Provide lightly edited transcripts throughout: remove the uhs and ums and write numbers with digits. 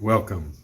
Welcome.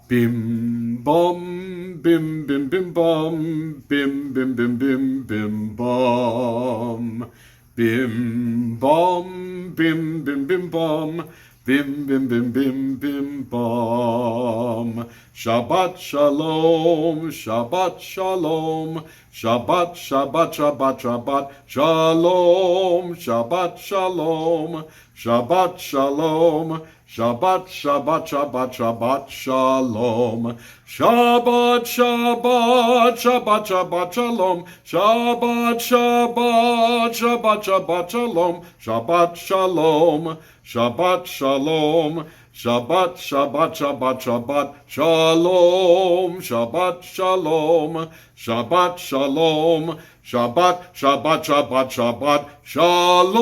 Bim bom, bim bim bim bom, bim bim bim bim bim bom, bim bom, bim bim bim bom, bim bim bim bim bim bom. Shabbat shalom, Shabbat shalom, Shabbat Shabbat Shabbat Shabbat shalom, Shabbat shalom, Shabbat shalom. Shabbat, Shabbat, Shabbat, Shabbat, Shalom. Shabbat, Shabbat, Shabbat, Shabbat, Shalom. Shabbat, Shabbat, Shabbat, Shabbat, Shalom. Shabbat, Shalom. Shabbat, Shalom. Shabbat, Shabbat, Shabbat, Shabbat, Shalom. Shabbat, Shalom. Shabbat, Shalom. Shabbat, Shabbat, Shabbat, Shabbat, Shalom.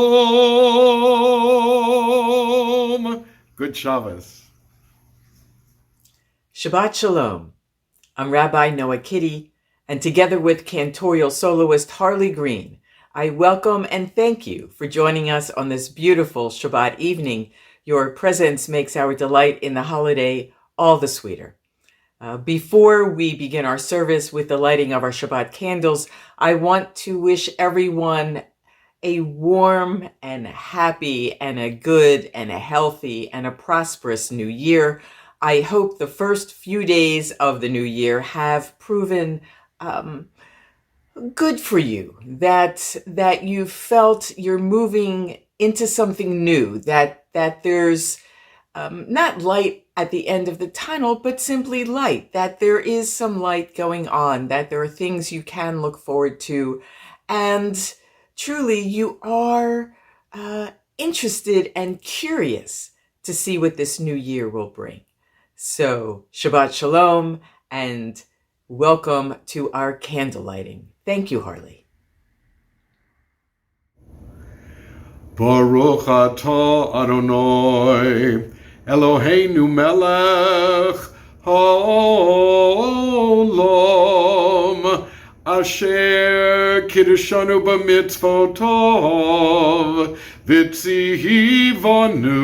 Good Shabbos. Shabbat Shalom. I'm Rabbi Noah Kitty, and together with cantorial soloist Harley Greene, I welcome and thank you for joining us on this beautiful Shabbat evening. Your presence makes our delight in the holiday all the sweeter. Before we begin our service with the lighting of our Shabbat candles, I want to wish everyone a warm and happy and a good and a healthy and a prosperous new year. I hope the first few days of the new year have proven good for you, that you felt you're moving into something new, that there's not light at the end of the tunnel, but simply light, that there is some light going on, that there are things you can look forward to, and truly, you are interested and curious to see what this new year will bring. So, Shabbat Shalom, and welcome to our candle lighting. Thank you, Harley. Baruch atah Adonai, Eloheinu melech haolam, Asher kiddushanu b'mitzvotov v'tzivanu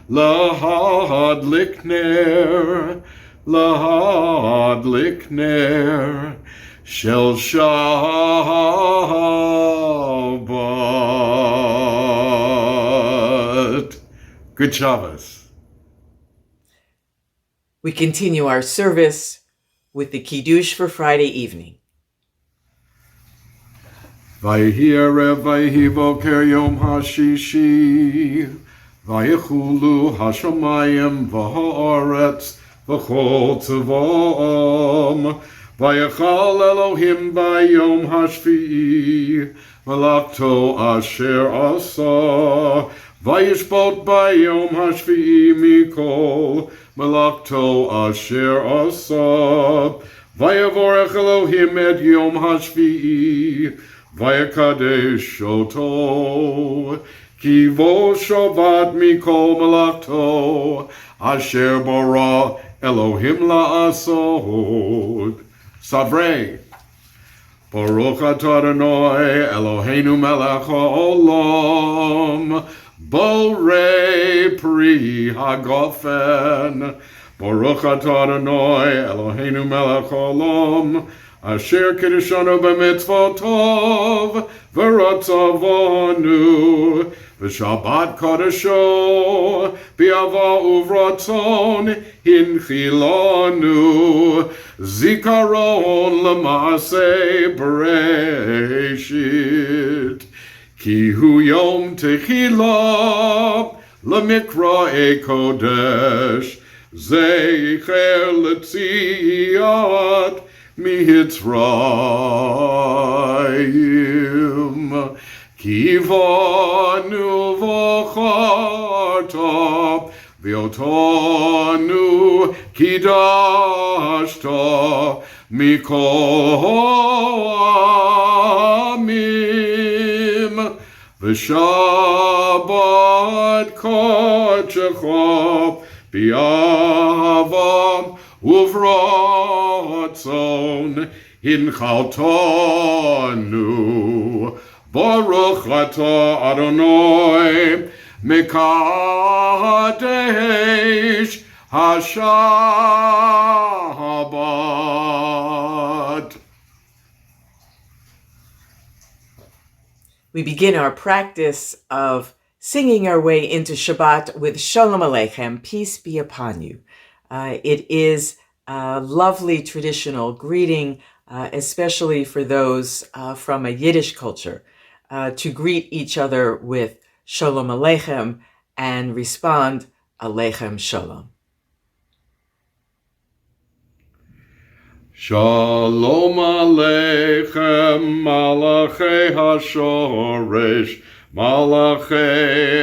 lahadlik ner shel Shabbat. Good Shabbos. We continue our service with the Kiddush for Friday evening. Vayhi erev vayhi boker yom hashishi, vayichulu hashamayim v'ha'aretz v'chol tzevom, vayachal Elohim vayom hashvi'i, v'lakto asher asa, vayishbot vayom hashvi'i mikol, Malakto asher asa, vayavorech Elohim et yom hashvi'i, vayakadesh oto, ki vo Shabbat mikol malakto, asher bara Elohim la'asod. Savrei. Baruch atah Adonai Eloheinu melech ha'olam, Borei pri hagofen. Baruch atah Adonai Eloheinu melech haolam, asher kiddushanu b'mitzvotov v'ratzavonu v'shabbat kadesho b'ava uvratzon hinchilanu zikaron l'maaseh bereshit. Ki hu yom techila lemikra kodesh zeicher letziat mitzrayim. Ki vanu v'charta v'otanu kidashta mikol amim. V'shabbat kodecha b'avam uvratzon hinchaltanu. Baruch atah Adonai Mekadesh HaShabbat. We begin our practice of singing our way into Shabbat with Shalom Aleichem, peace be upon you. It is a lovely traditional greeting, especially for those from a Yiddish culture, to greet each other with Shalom Aleichem and respond Aleichem Shalom. Shalom Aleichem, Malachei HaShoresh, Malachei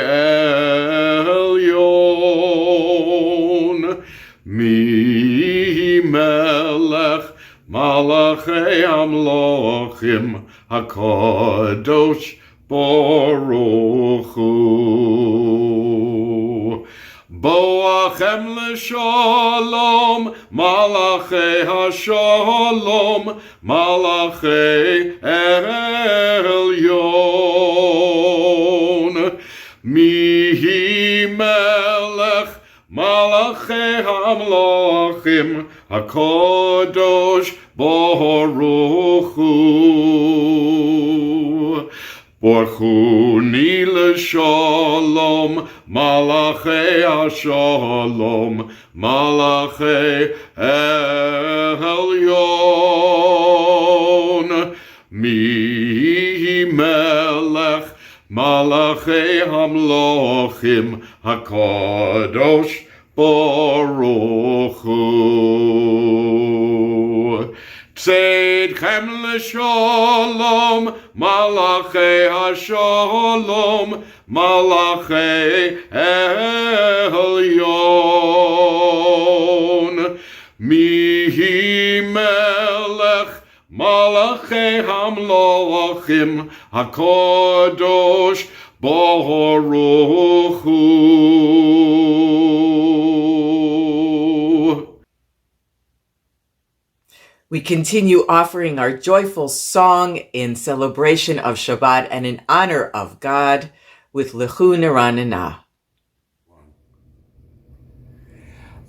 Elyon, Mi Melech, Malachei Amlochim, HaKadosh Baruch Hu. Boachem l'shalom, Malachei HaShalom, Malachei Elyon. Mihi Melech, Malachei HaMlochim, HaKadosh Baruch Hu. Borchuni l'shalom, Malachei HaShalom, Malachei Elyon. Mihi Melech, Malachei HaMlochim, HaKadosh Baruch Hu. Tzedchem l'shalom, Malachei HaShalom, Malachei Elyon. Mihi Melech, Malachei HaMlochim, HaKadosh Baruch Hu. We continue offering our joyful song in celebration of Shabbat and in honor of God with Lechu Neranena.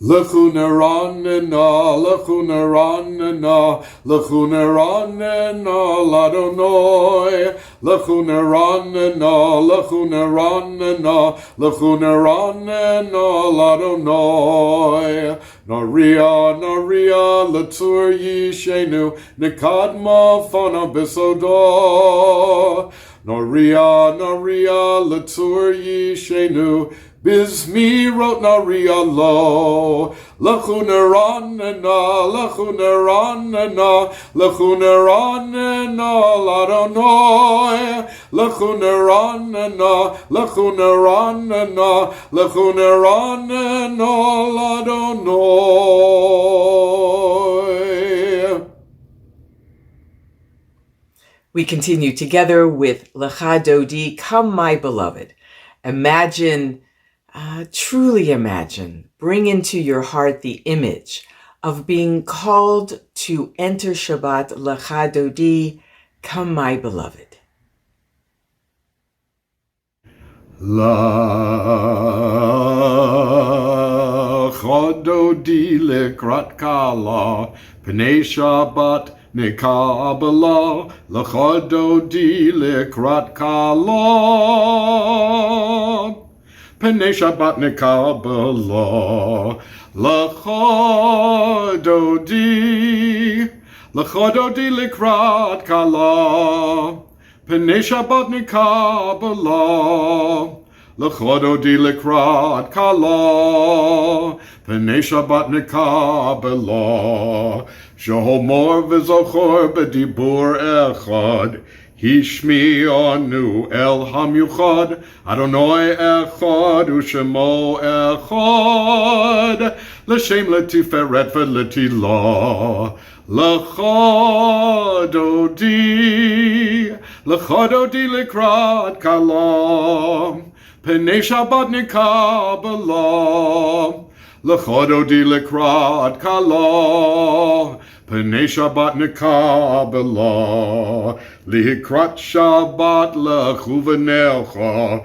Lechu neranena, lechu neranena, lechu neranena, l'Adonai. Lechu neranena, lechu neranena, lechu neranena, l'Adonai. Naria, naria, l'tzur yishenu, nekadma fana besoda. Naria, naria, l'tzur yishenu, Bizmirot naria lo, lechu neranena, lechu neranena, lechu neranena, l'Adonai. Lechu neranena, lechu neranena, lechu neranena, l'Adonai. We continue together with Lecha Dodi, Come My Beloved. Imagine, truly imagine, bring into your heart the image of being called to enter Shabbat, Lecha Dodi, Come My Beloved. Lecha Dodi likrat kala, Pnei Shabbat Nikabala, Lecha Dodi likrat kala, Pnei Shabbat Nikabala, Lecha Dodi likrat kala, Pnei Shabbat Nikabala, Lecha Dodi likrat kala, Pnei Shabbat Nikabala. Shehomor v'zochor b'dibur echad, Hishmi anu el hamyuchad, Adonai echad u'shemo echad, L'shem letiferet v'letila, Lecha Dodi likrat kala, Pnei Shabbat nikabala, Lecha Dodi likrat kala, Pnei Shabbat nikabala, Likrat Shabbat lechu v'necha,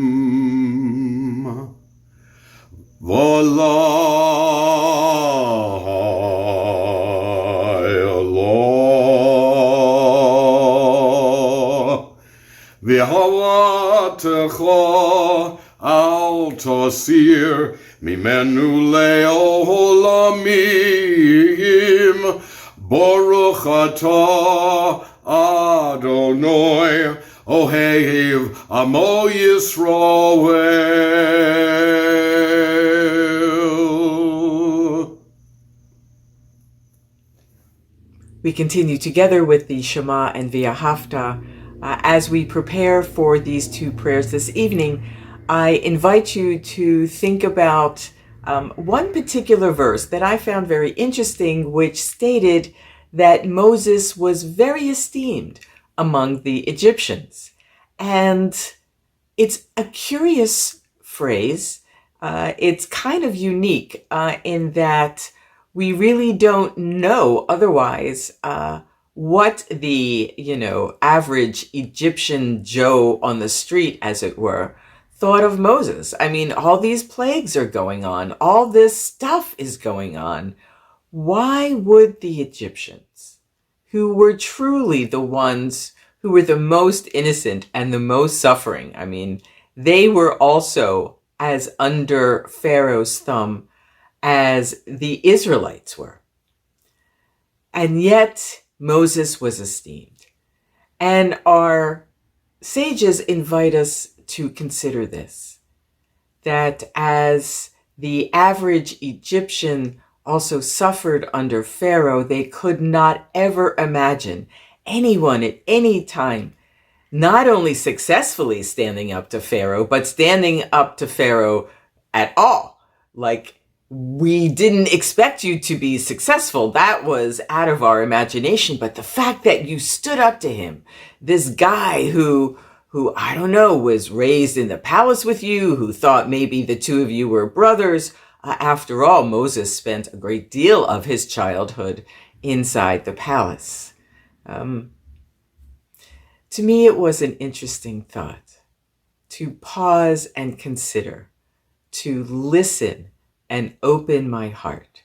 V'havatecha al tasir mimenu le'olamim Baruch atah Adonai Ohev Amo Yisrael. We continue together with the Shema and V'ahavta. As we prepare for these two prayers this evening, I invite you to think about one particular verse that I found very interesting, which stated that Moses was very esteemed among the Egyptians. And it's a curious phrase. It's kind of unique in that we really don't know otherwise what the, average Egyptian Joe on the street, as it were, thought of Moses. I mean, all these plagues are going on. All this stuff is going on. Why would the Egyptians, who were truly the ones who were the most innocent and the most suffering, I mean, they were also as under Pharaoh's thumb as the Israelites were. And yet, Moses was esteemed. And our sages invite us to consider this, that as the average Egyptian also suffered under Pharaoh, they could not ever imagine anyone at any time not only successfully standing up to Pharaoh, but standing up to Pharaoh at all. Like, we didn't expect you to be successful. That was out of our imagination. But the fact that you stood up to him, this guy who I don't know, was raised in the palace with you, who thought maybe the two of you were brothers. After all, Moses spent a great deal of his childhood inside the palace. To me, it was an interesting thought to pause and consider, to listen and open my heart.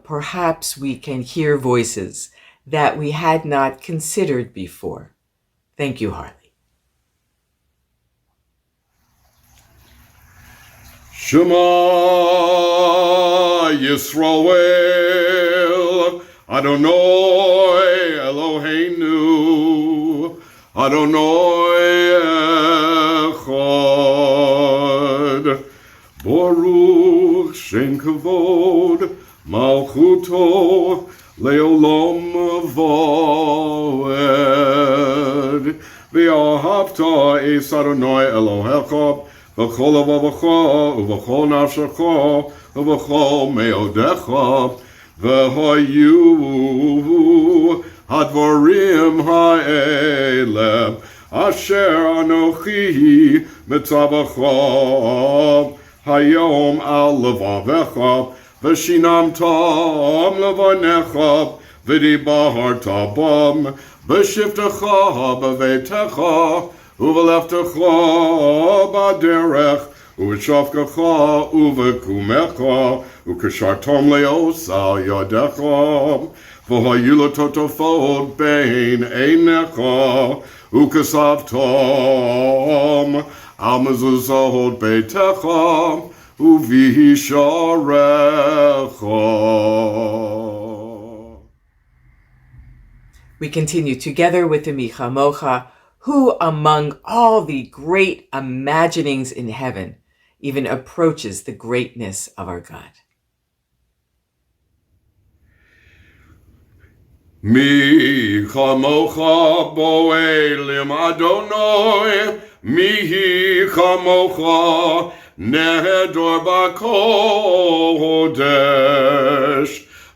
Perhaps we can hear voices that we had not considered before. Thank you, Harley. Shema Yisrael, Adonai Eloheinu, Adonai Echad, Baruch Shem Kavod, Malchuto, Leolam Voed, V'ahavta es Adonai Elohecha, V'chol avavecha, uv'chol nafshecha, uv'chol meodecha, v'hayu hadvarim ha'ele, asher anochi mitzavacha, hayom al levavecha, v'shinamtam levanecha, v'dibaharta bam, v'shiftecha b'veitecha, Uveleftecha baderech, uveshafkecha uvekumecha, ukeshartom leosal yadecha, v'hayula totofod bein einecha, ukesavtom al mezuzahod beitecha, uvihisharecha. We continue together with the Micha Mocha. Who among all the great imaginings in heaven even approaches the greatness of our God? Mi chamocha boelim Adonai, mi chamocha nehedor bakodesh,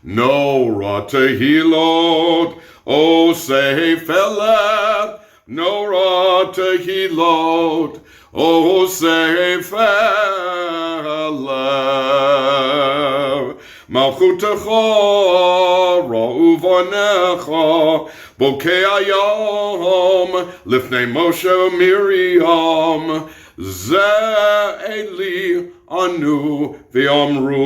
no ratehilot, o seifelet, no ra tehilot, o sefer malchutecha ra'uvanecha bokei hayom lifnei Moshe Miriam Ze Eli Anu V'Amru.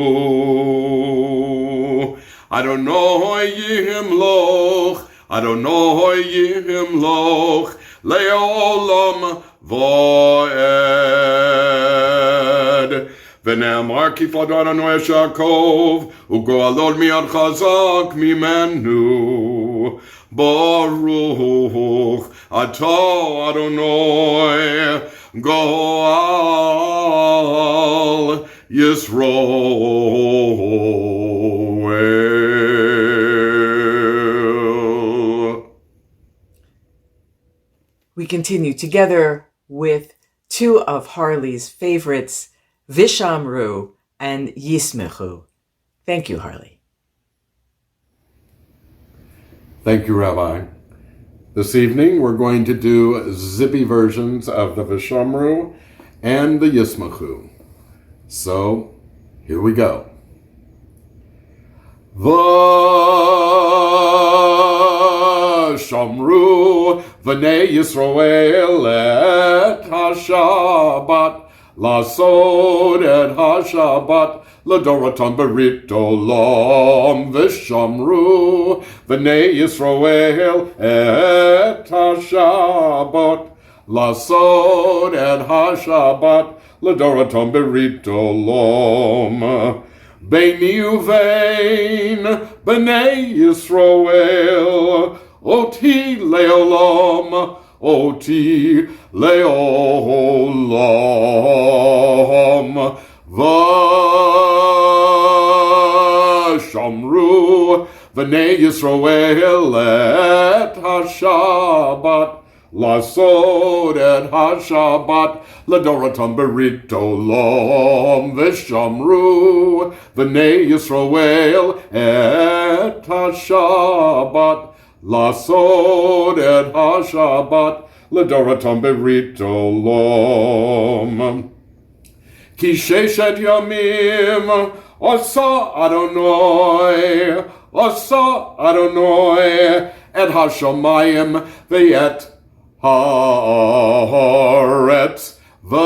Adonai Yimloch, Adonai Yimloch, Le'olam Vo'ed. V'ne'amar kifad Adonai Shakov, Ugo'alod mi'ad chazak mimenu. Baruch Atah Adonai Go'al Yisroel. We continue together with two of Harley's favorites, Vishamru and Yismechu. Thank you, Harley. Thank you, Rabbi. This evening we're going to do zippy versions of the Vishamru and the Yismechu. So, here we go. Vashamru v'nei Yisroel et ha-Shabbat Lasod et ha-Shabbat L'dorotam berit olam Vishamru v'nei Yisroel et ha-Shabbat Lasod et ha-Shabbat L'dorotam berit olam Beini uvein b'nei Yisroel Oti leolam Oti leolam Vashamru v'nei Yisroel et ha-Shabbat Lasod et ha-Shabbat L'dorotam berit olam Vishamru v'nei Yisroel et ha-Shabbat Lasod et ha-Shabbat L'dorotam berit olam Ki sheshet yamim Asa Adonai et ha-shamayim ve'et haaretz Vashamru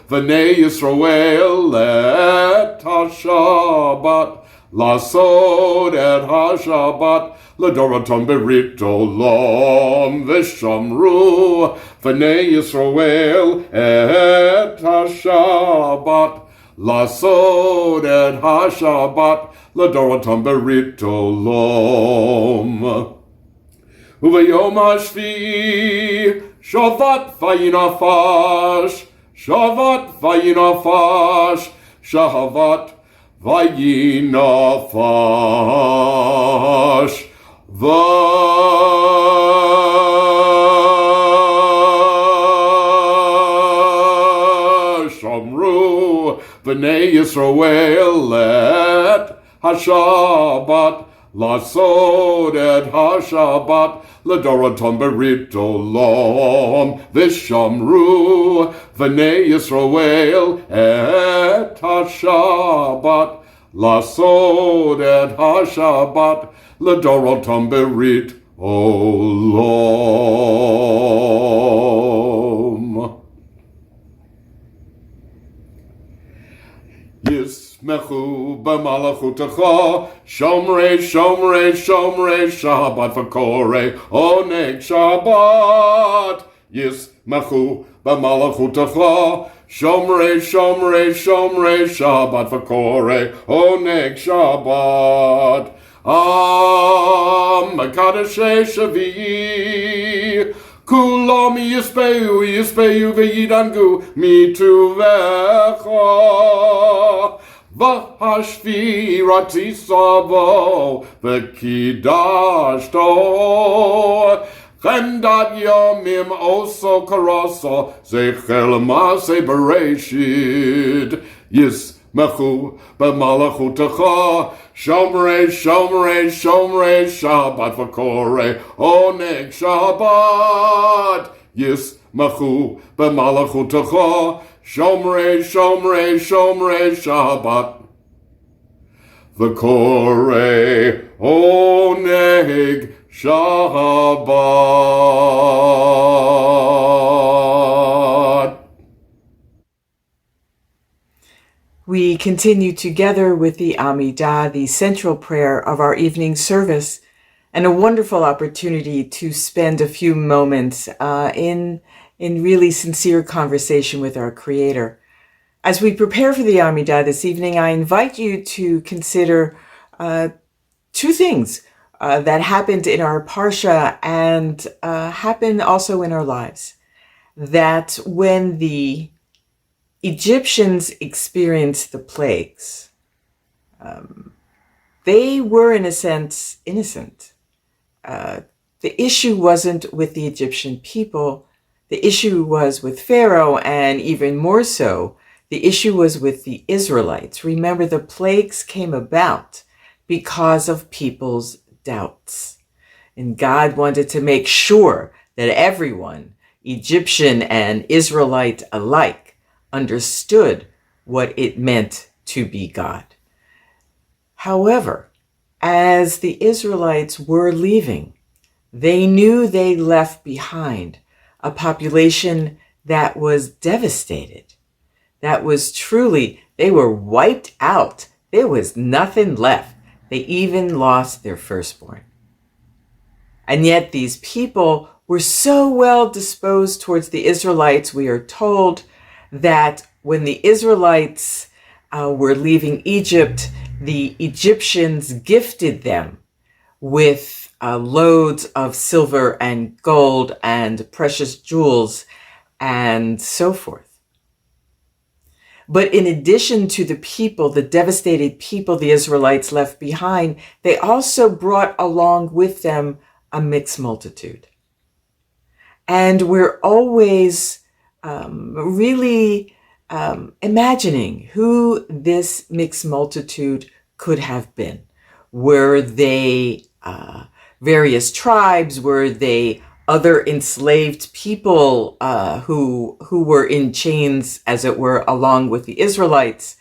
v'nei Yisroel et ha-Shabbat Lasod et ha-Shabbat L'dorotam berit olam Vishamru v'nei Yisroel et ha-Shabbat Lasod et ha-Shabbat L'dorotam berit olam Uvayom hashvi'i Shabbat vayinafash Shabbat vayinafash Shabbat vayinafash Vashamru v'nei Yisroel et ha-Shabbat Lasod et ha-Shabbat L'dorotam berit olam Vishamru v'nei Yisroel et ha-Shabbat Lasod et ha-Shabbat L'dorotam berit olam Yismechu b'malachutecha Shomrei, Shomrei, Shomrei Shabbat v'korei Oneg Shabbat Yismechu b'malachutecha Shomrei, Shomrei, Shomrei Shabbat v'korei Oneg Shabbat Mekadeshei Shavi'i Kulam yispeu v'yidangu mituvecha V'hashvi rati savo v'kidashto Chemdat yomim oso karoso zechel maseh bereshit Yismechu b'malachutecha Shomrei, Shomrei, Shomrei Shabbat v'korei Oneg Shabbat Yismechu b'malachutecha Shomrei, Shomrei, Shomrei Shabbat v'korei Oneg Shabbat we continue together with the Amidah, the central prayer of our evening service, and a wonderful opportunity to spend a few moments in really sincere conversation with our Creator. As we prepare for the Amidah this evening, I invite you to consider two things that happened in our Parsha and happen also in our lives. That when the Egyptians experienced the plagues, they were, in a sense, innocent. The issue wasn't with the Egyptian people. The issue was with Pharaoh, and even more so, the issue was with the Israelites. Remember, the plagues came about because of people's doubts. And God wanted to make sure that everyone, Egyptian and Israelite alike, understood what it meant to be God. However, as the Israelites were leaving, they knew they left behind a population that was devastated. That was truly, they were wiped out. There was nothing left. They even lost their firstborn. And yet these people were so well disposed towards the Israelites, we are told, that when the Israelites were leaving Egypt, the Egyptians gifted them with loads of silver and gold and precious jewels and so forth. But in addition to the people, the devastated people the Israelites left behind, they also brought along with them a mixed multitude. And we're always really imagining who this mixed multitude could have been. Were they various tribes? Were they other enslaved people who were in chains, as it were, along with the Israelites?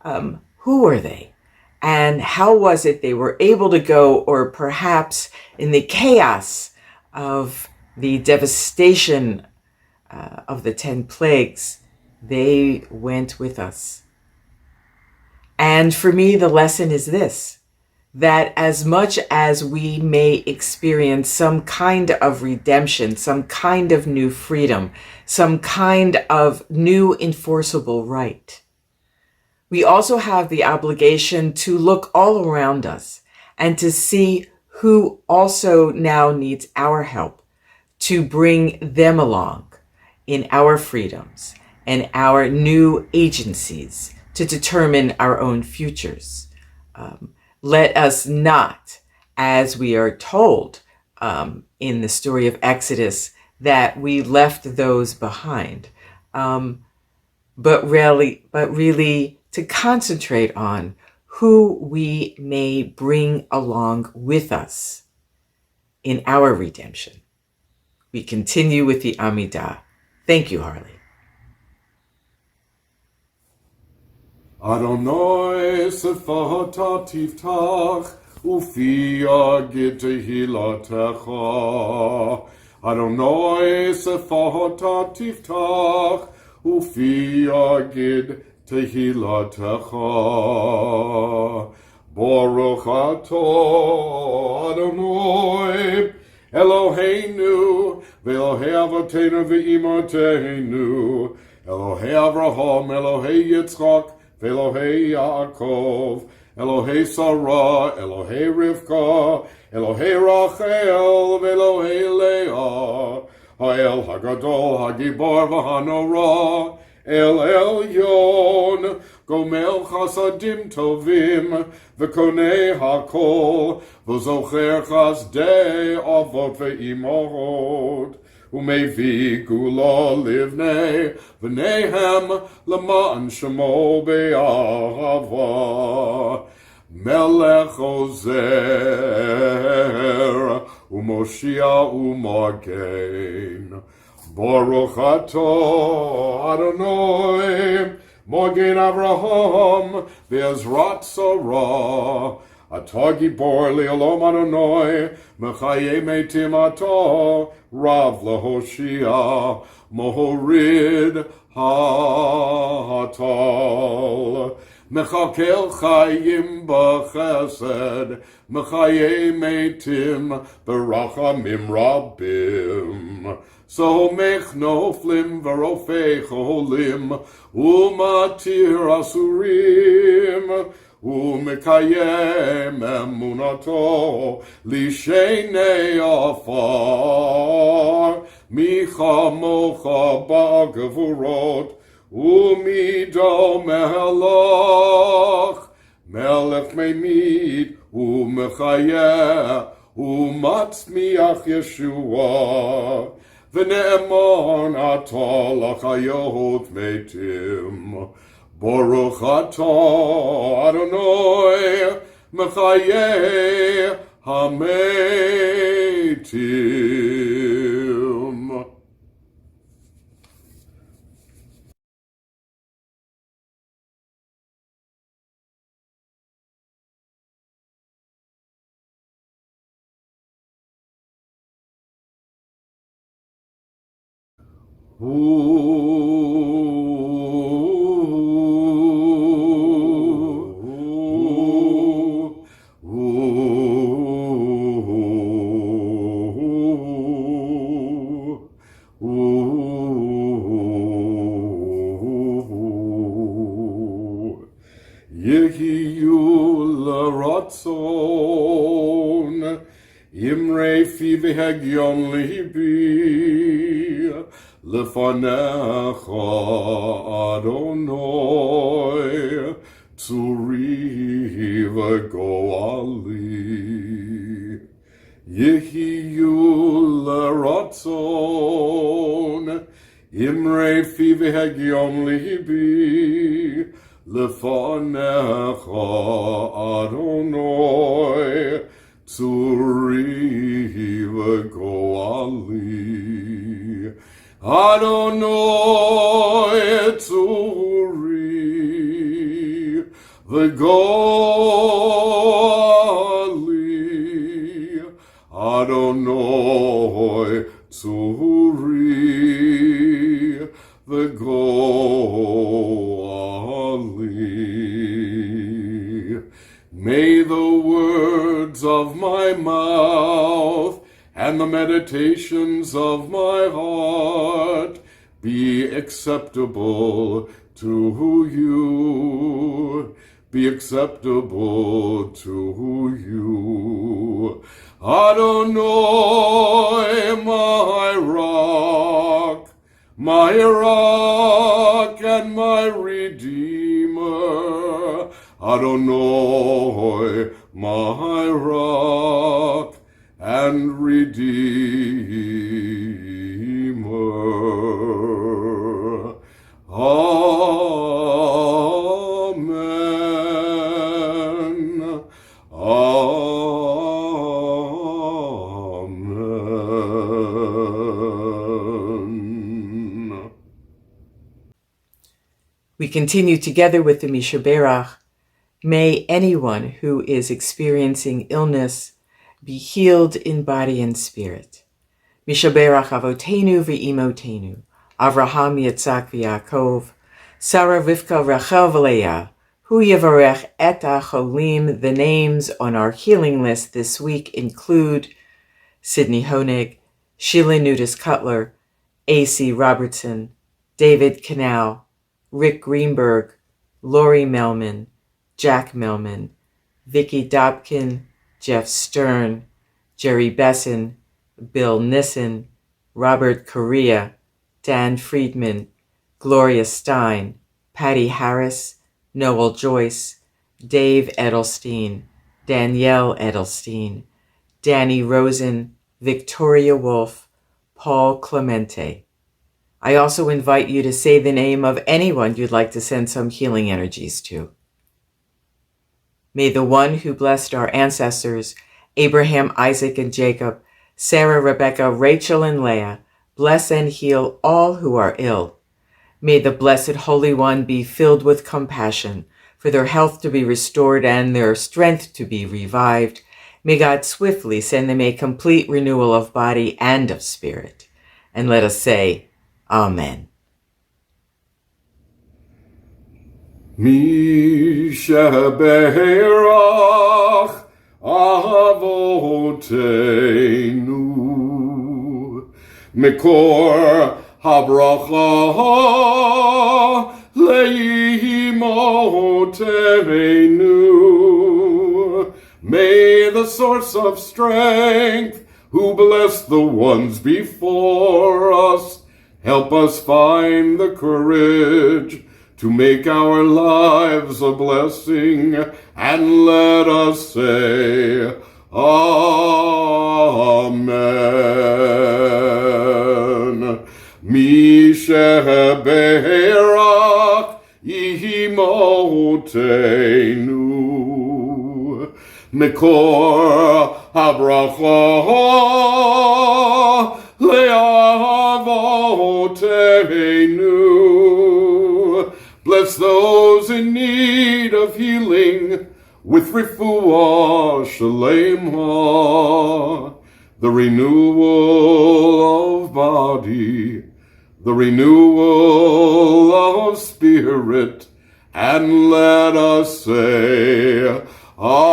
Who were they? And how was it they were able to go, or perhaps in the chaos of the devastation of the 10 plagues, they went with us. And for me, the lesson is this, that as much as we may experience some kind of redemption, some kind of new freedom, some kind of new enforceable right, we also have the obligation to look all around us and to see who also now needs our help to bring them along in our freedoms and our new agencies to determine our own futures. Let us not, as we are told in the story of Exodus, that we left those behind, but really to concentrate on who we may bring along with us in our redemption. We continue with the Amidah. Thank you, Harley. Adonai sefata tiftach, ufi yagid tehilatecha. Adonai sefata tiftach, ufi yagid tehilatecha. Baruch atah Adonai Eloheinu, ve'Elohei Avoteinu ve'Imotenu, Elohei Avraham, Elohei Yitzchak, ve'Elohei Yaakov, Elohei Sarah, Elohei Rivka, Elohei Rachel, ve'Elohei Leah, Ha'el Hagadol, Hagibor v'Hanora, El Elyon, Gomel Chasadim Tovim, V'Konei Hakol, V'Zocher Chasdei Avot Ve'imorot, U'Mevi Gula Livnei, V'Nehem L'Ma'an Shemo Be'ahava, Melech Ozer, U'Moshia U'Magen, Baruch atah Adonai, Mogen Avraham, Ve'ezrat Sarah, Atah Gibor Le'olom Adonai, Mechaye Meitim atah, Rav Lehoshia, Mohorid Ha'atal, Mechakel chayim b'chesed, mechayei metim b'rachamim rabim. Somech noflim v'rofei cholim, umatir asurim, umekayem emunato lishenei afar, micha mocha ba'gevurot, Umido melech, melech meimid, umechayeh, umatzmiach Yeshua, v'ne'emon atah l'chayot metim, Baruch atah Adonai, mechayeh hametim. Yehiyu l'ratzon, imrei fi v'hegyon libi, lefanecha Adonai, tzuri v'goali. Yehiyu l'ratzon, imrei fi v'hegyon libi, lefanecha Adonai, tzuri v'goali. Adonai tzuri v'goali. Adonai tzuri v'goali. May the words of my mouth and the meditations of my heart be acceptable to you, be acceptable to you. Adonai, my rock and my redeemer. Adonai, my rock and redeemer. Amen. Amen. We continue together with the Mishaberach. May anyone who is experiencing illness be healed in body and spirit. Mishaberach Avotenu v'Imotenu, Avraham, Yitzhak v'Yaakov, Sarah, Rivka, Rachel v'Leah, Hu Yevarech et HaCholim. The names on our healing list this week include Sidney Honig, Sheila Nudis Cutler, A.C. Robertson, David Canal, Rick Greenberg, Lori Melman, Jack Melman, Vicky Dobkin, Jeff Stern, Jerry Besson, Bill Nissen, Robert Correa, Dan Friedman, Gloria Stein, Patty Harris, Noel Joyce, Dave Edelstein, Danielle Edelstein, Danny Rosen, Victoria Wolf, Paul Clemente. I also invite you to say the name of anyone you'd like to send some healing energies to. May the one who blessed our ancestors, Abraham, Isaac, and Jacob, Sarah, Rebecca, Rachel, and Leah, bless and heal all who are ill. May the Blessed Holy One be filled with compassion, for their health to be restored and their strength to be revived. May God swiftly send them a complete renewal of body and of spirit. And let us say, Amen. Mi shebeirach avoteinu mikor habracha leimoteinu. May the source of strength, who bless the ones before us, help us find the courage to make our lives a blessing, and let us say, Amen. Mi shebeirach imotenu mikor habracha leavoteinu. Bless those in need of healing with refuah shalema, the renewal of body, the renewal of spirit, and let us say, Amen.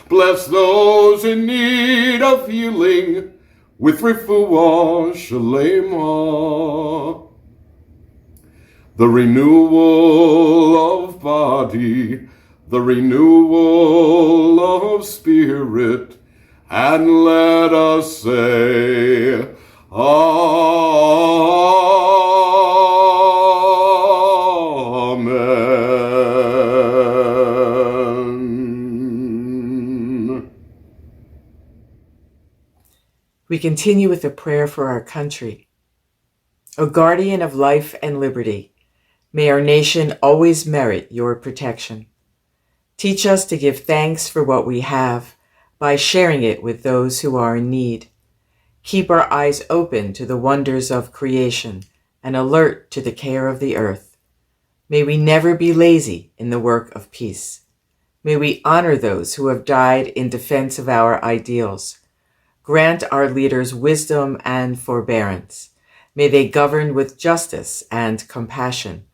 Bless those in need of healing with refuah shalema, the renewal of body, the renewal of spirit, and let us say, Amen. We continue with a prayer for our country. O guardian of life and liberty, may our nation always merit your protection. Teach us to give thanks for what we have by sharing it with those who are in need. Keep our eyes open to the wonders of creation and alert to the care of the earth. May we never be lazy in the work of peace. May we honor those who have died in defense of our ideals. Grant our leaders wisdom and forbearance. May they govern with justice and compassion.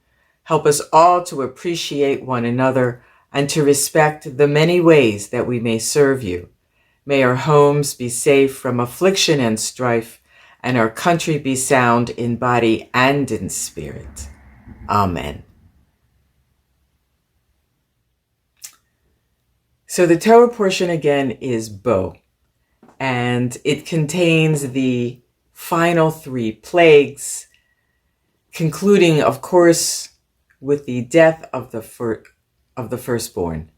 Help us all to appreciate one another and to respect the many ways that we may serve you. May our homes be safe from affliction and strife, and our country be sound in body and in spirit. Amen. So the Torah portion again is Bo, and it contains the final 3 plagues, concluding, of course, with the death of the firstborn.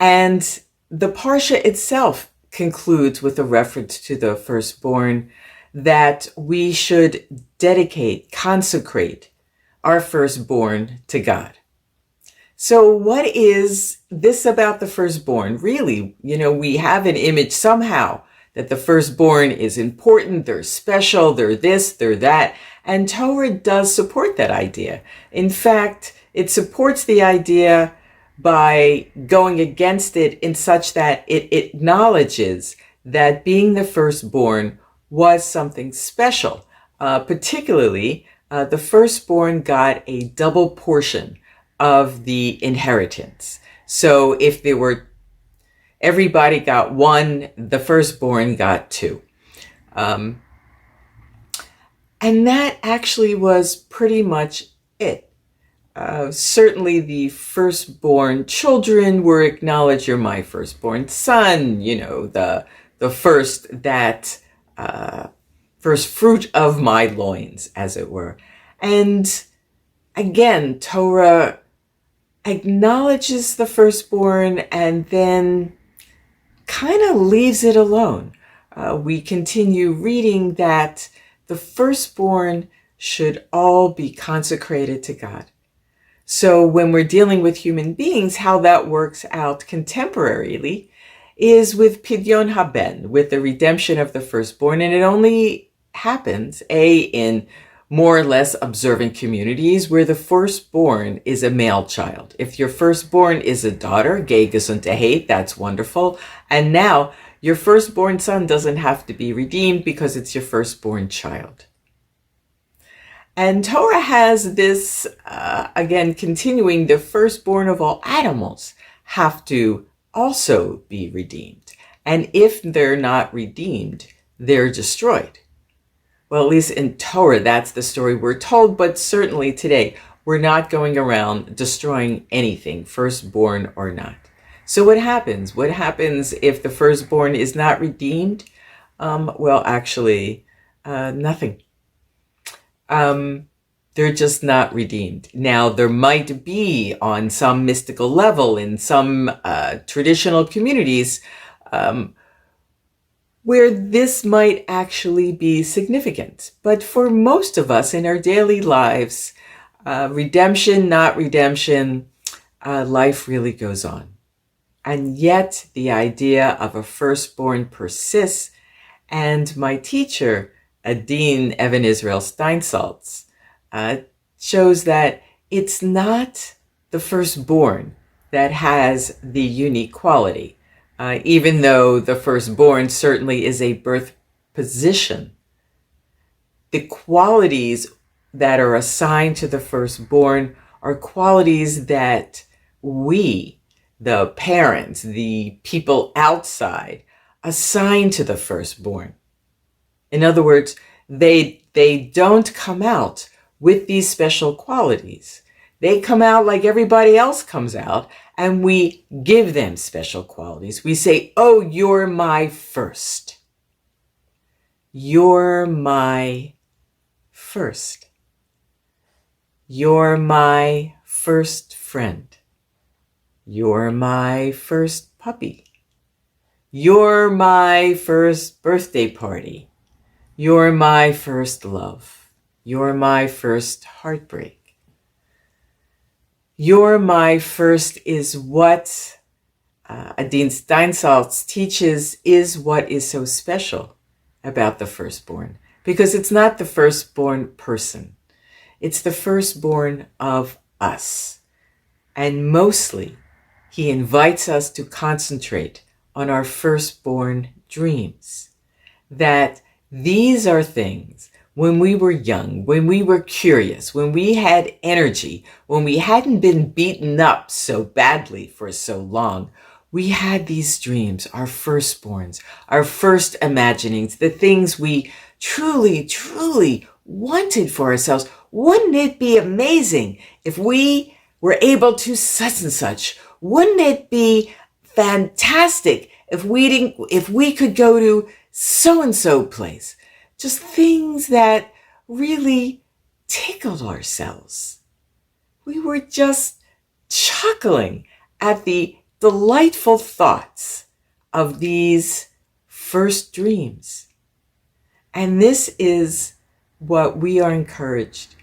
And the Parsha itself concludes with a reference to the firstborn, that we should dedicate, consecrate our firstborn to God. So what is this about the firstborn? Really, we have an image somehow that the firstborn is important, they're special, they're this, they're that. And Torah does support that idea. In fact, it supports the idea by going against it in such that it acknowledges that being the firstborn was something special. Particularly, the firstborn got a double portion of the inheritance. So if everybody got 1, the firstborn got 2. And that actually was pretty much it. Certainly the firstborn children were acknowledged. You're my firstborn son, the first first fruit of my loins, as it were. And again, Torah acknowledges the firstborn and then kind of leaves it alone. We continue reading that the firstborn should all be consecrated to God. So when we're dealing with human beings, how that works out contemporarily is with Pidyon Haben, with the redemption of the firstborn. And it only happens, in more or less observant communities where the firstborn is a male child. If your firstborn is a daughter, gay gesund hate, that's wonderful. And now your firstborn son doesn't have to be redeemed because it's your firstborn child. And Torah has this, again, continuing, the firstborn of all animals have to also be redeemed. And if they're not redeemed, they're destroyed. Well, at least in Torah, that's the story we're told, but certainly today, we're not going around destroying anything, firstborn or not. So what happens? What happens if the firstborn is not redeemed? Nothing. They're just not redeemed. Now, there might be on some mystical level in some traditional communities where this might actually be significant. But for most of us in our daily lives, redemption, not redemption, life really goes on. And yet the idea of a firstborn persists. And my teacher, Dean Evan Israel Steinsaltz, shows that it's not the firstborn that has the unique quality, even though the firstborn certainly is a birth position. The qualities that are assigned to the firstborn are qualities that we, the parents, the people outside, assign to the firstborn. In other words, they don't come out with these special qualities. They come out like everybody else comes out, and we give them special qualities. We say, oh, you're my first. You're my first. You're my first friend. You're my first puppy. You're my first birthday party. You're my first love. You're my first heartbreak. You're my first is what Dean Steinsaltz teaches is what is so special about the firstborn. Because it's not the firstborn person. It's the firstborn of us. And mostly, he invites us to concentrate on our firstborn dreams. That these are things when we were young, when we were curious, when we had energy, when we hadn't been beaten up so badly for so long, we had these dreams, our firstborns, our first imaginings, the things we truly, truly wanted for ourselves. Wouldn't it be amazing if we were able to such and such? Wouldn't it be fantastic if we could go to so-and-so place? Just things that really tickled ourselves. We were just chuckling at the delightful thoughts of these first dreams. And this is what we are encouraged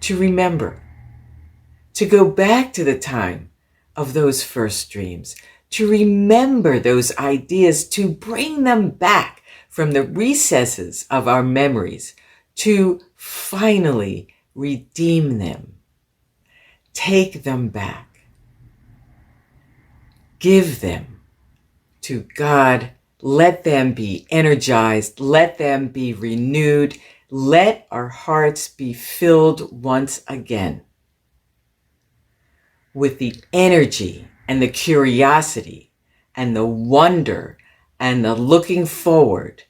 to remember, to go back to the time of those first dreams, to remember those ideas, to bring them back from the recesses of our memories, to finally redeem them. Take them back. Give them to God. Let them be energized. Let them be renewed. Let our hearts be filled once again with the energy and the curiosity and the wonder and the looking forward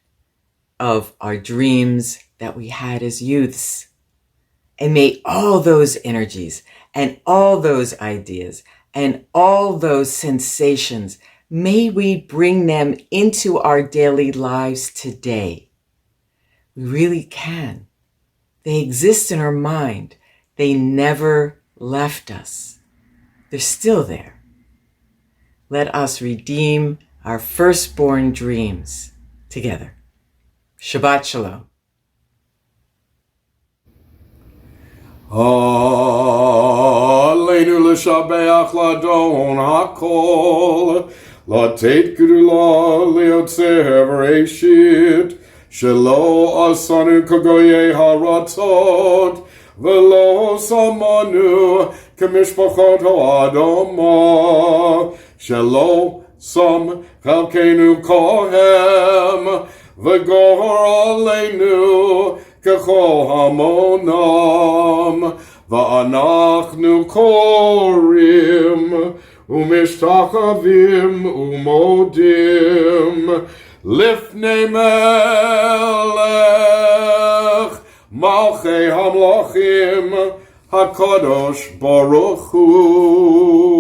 of our dreams that we had as youths. And may all those energies and all those ideas and all those sensations, may we bring them into our daily lives today. We really can. They exist in our mind. They never left us. They're still there. Let us redeem our firstborn dreams together. Shabbat Shalom. Aleinu l'shabeach l'adon hakol, l'tet gedula liotzer v'reishit, shelo asanu kagoye haratzot, v'lo samanu k'mishpachot ha'adoma, shelo sam chalkenu kohem, v'gor aleinu ככל המונם, ואנחנו קוראים ומשתחווים ומודים לפני מלך מלכי המלכים הקדוש ברוך הוא,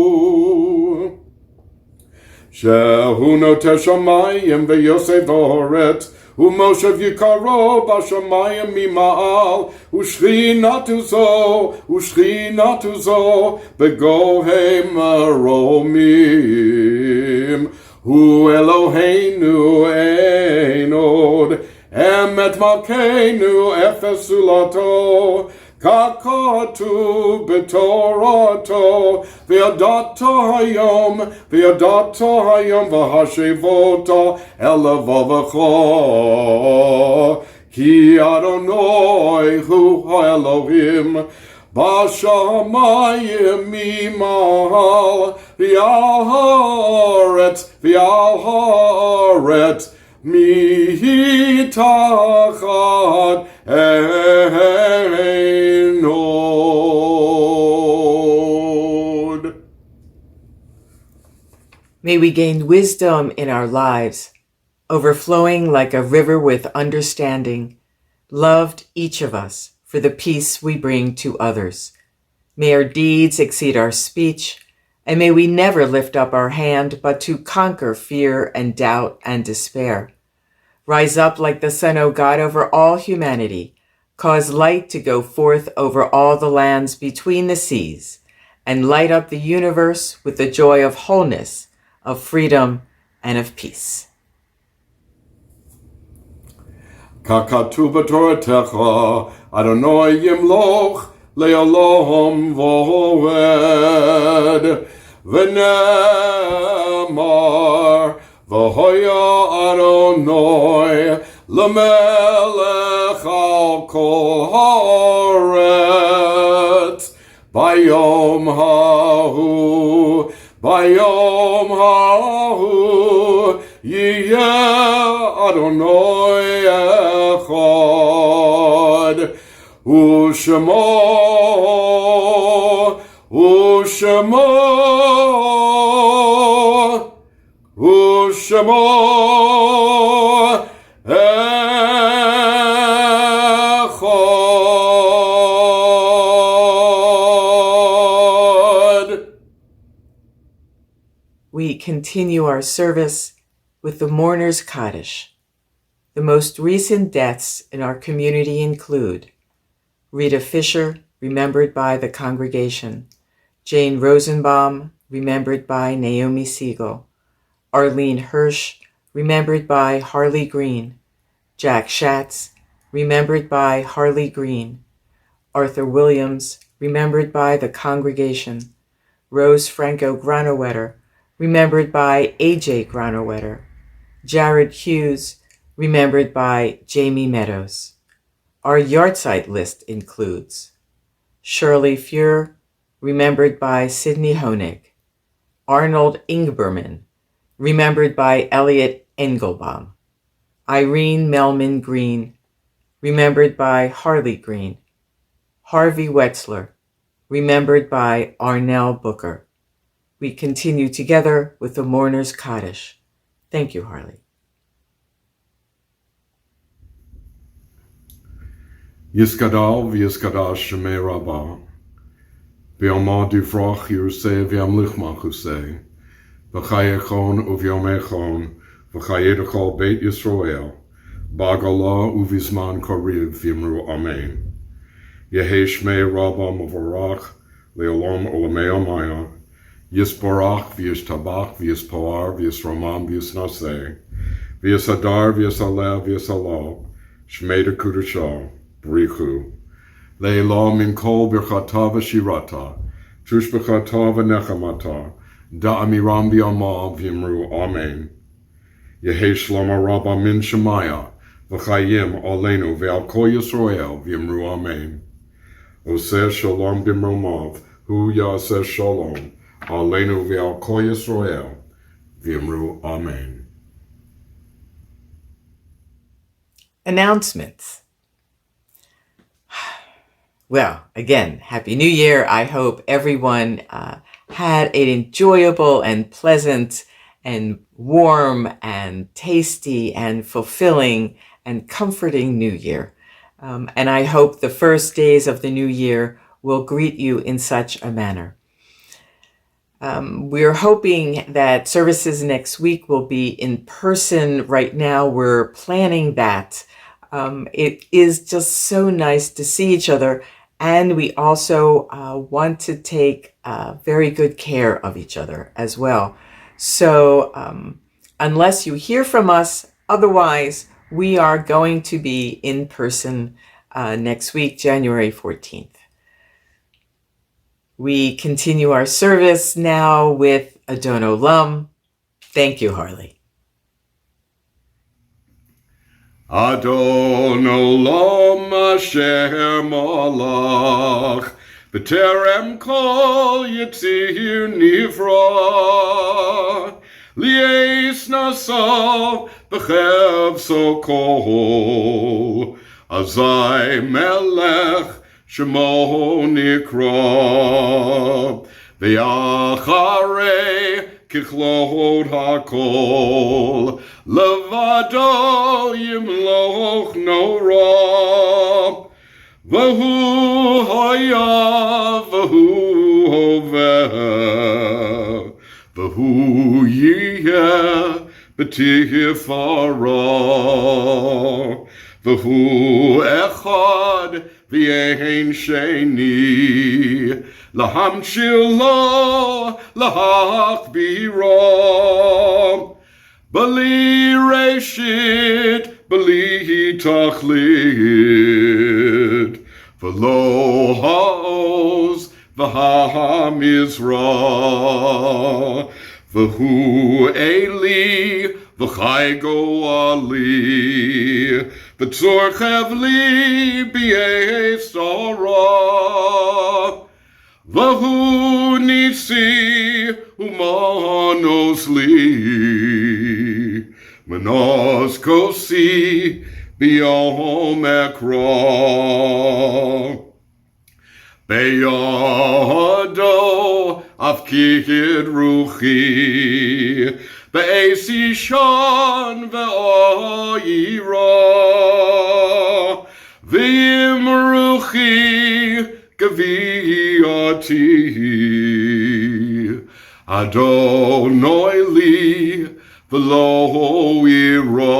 שהוא נוטה שמיים ויוסף הארץ, ומושב יקרו בשמיים ממעל, ושכינתו זו בגוהי מרומים. הוא אלוהינו אין עוד, אמת מלכנו אפס זולתו, ככתוב בתורתו, וידעת היום והשיבות אל לבבך, כי אדוני הוא האלוהים בשמיים ממעל, ועל הארץ מתחת אין עוד. May we gain wisdom in our lives, overflowing like a river with understanding, loved each of us for the peace we bring to others. May our deeds exceed our speech, and may we never lift up our hand but to conquer fear and doubt and despair. Rise up like the sun, O God, over all humanity. Cause light to go forth over all the lands between the seas, and light up the universe with the joy of wholeness, of freedom, and of peace. ככתוב בתורתך, אדוני ימלוך לעולם ועד, ונאמר, והיה אדוני למלך על כל הארץ, ביום ההוא יהיה אדוני אחד, ושמו אחד. We continue our service with the Mourner's Kaddish. The most recent deaths in our community include Rita Fisher, remembered by the congregation; Jane Rosenbaum, remembered by Naomi Siegel; Arlene Hirsch, remembered by Harley Greene; Jack Schatz, remembered by Harley Greene; Arthur Williams, remembered by the congregation; Rose Franco Granowetter, remembered by A.J. Granowetter; Jared Hughes, remembered by Jamie Meadows. Our yahrzeit list includes Shirley Fuhr, remembered by Sidney Honig; Arnold Ingberman, remembered by Elliot Engelbaum; Irene Melman Green, remembered by Harley Greene; Harvey Wetzler, remembered by Arnell Booker. We continue together with the Mourner's Kaddish. Thank you, Harley. Yiskadal v'yiskadash shemei rabbah, v'yomah divrach Yerusei v'yamlich malchusei, v'chayechon u'v'yomechon, v'chayedachol Beit Yisrael, b'agalah u'v'zman kariv v'yimru amen. Yehei shmei rabbah mavarach, le'olam olamei amaya, Yisborach v'yishtabach v'yispoar v'yisramam v'yisnaseh, v'yisadar v'yisaleh v'yisalal, shmei dekudashah, B'richu, le'elah min kol birchata v'shirata, tushbechata v'nechamata, da'amiram v'yamal v'yimru amen. Yehei shloma rabba min shemaya, v'chayim aleinu v'al kol Yisrael v'yimru amen. Oseh shalom b'mromav, hu yaseh shalom, aleinu v'al kol Yisrael v'yimru amen. Announcements. Well, again, Happy New Year. I hope everyone had an enjoyable and pleasant and warm and tasty and fulfilling and comforting New Year. And I hope the first days of the new year will greet you in such a manner. We're hoping that services next week will be in person. Right now, we're planning that. It is just so nice to see each other. And we also want to take very good care of each other as well. So unless you hear from us, otherwise, we are going to be in person next week, January 14th. We continue our service now with Adon Olam. Thank you, Harley. Adon Olam Asher Malach B'terem Kol Yitzir Nivra Li'es Nasa B'chev Sokol Azai Melech Shemo Nikra V'yacharei Kichlot Hakol Levado Yimloch Nora V'hu Haya V'hu Hoveh V'hu Yiyeh B'tifara V'hu Echad V'yein Sheni Lahamshil Lo Lahachbira Bali Reshit Bali Tachlit V'lo Ha'oz V'ha'mizra V'hu Eli V'chaygo Ali V'tzor Chevli B'yesara V'hu Nisi Umanos Li Manos Kosi B'yom Ekra Beyado Afkid Ruchi Be'esi Shan Ve'ayira V'im Ruchi Gaviyati Adonai li V'lo ira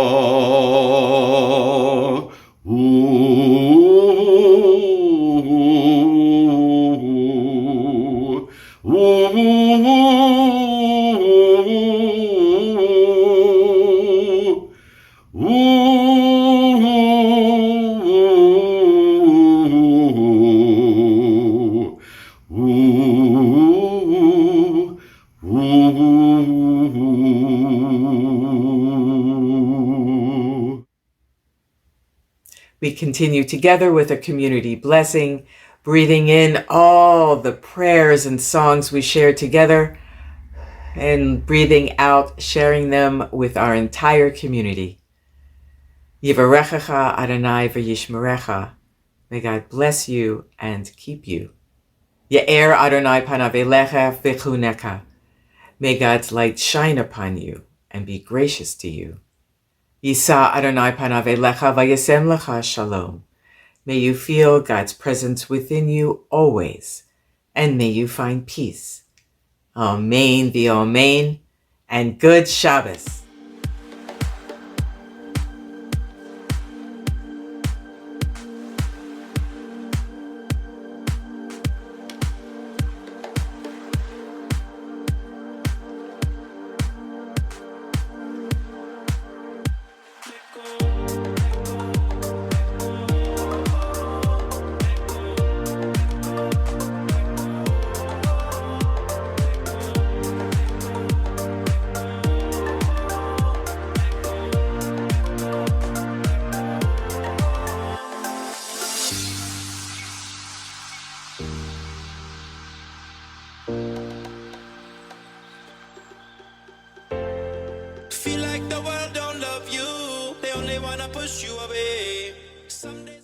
We continue together with a community blessing, breathing in all the prayers and songs we share together, and breathing out, sharing them with our entire community. Yivarechecha Adonai v'yishmerecha. May God bless you and keep you. Ye'er Adonai panav elecha v'chuneka. May God's light shine upon you and be gracious to you. Yisa Adonai panav elecha v'yasem lecha shalom. May you feel God's presence within you always, and may you find peace. Amen v'amen, and good Shabbos. Feel like the world don't love you. They only wanna push you away. Someday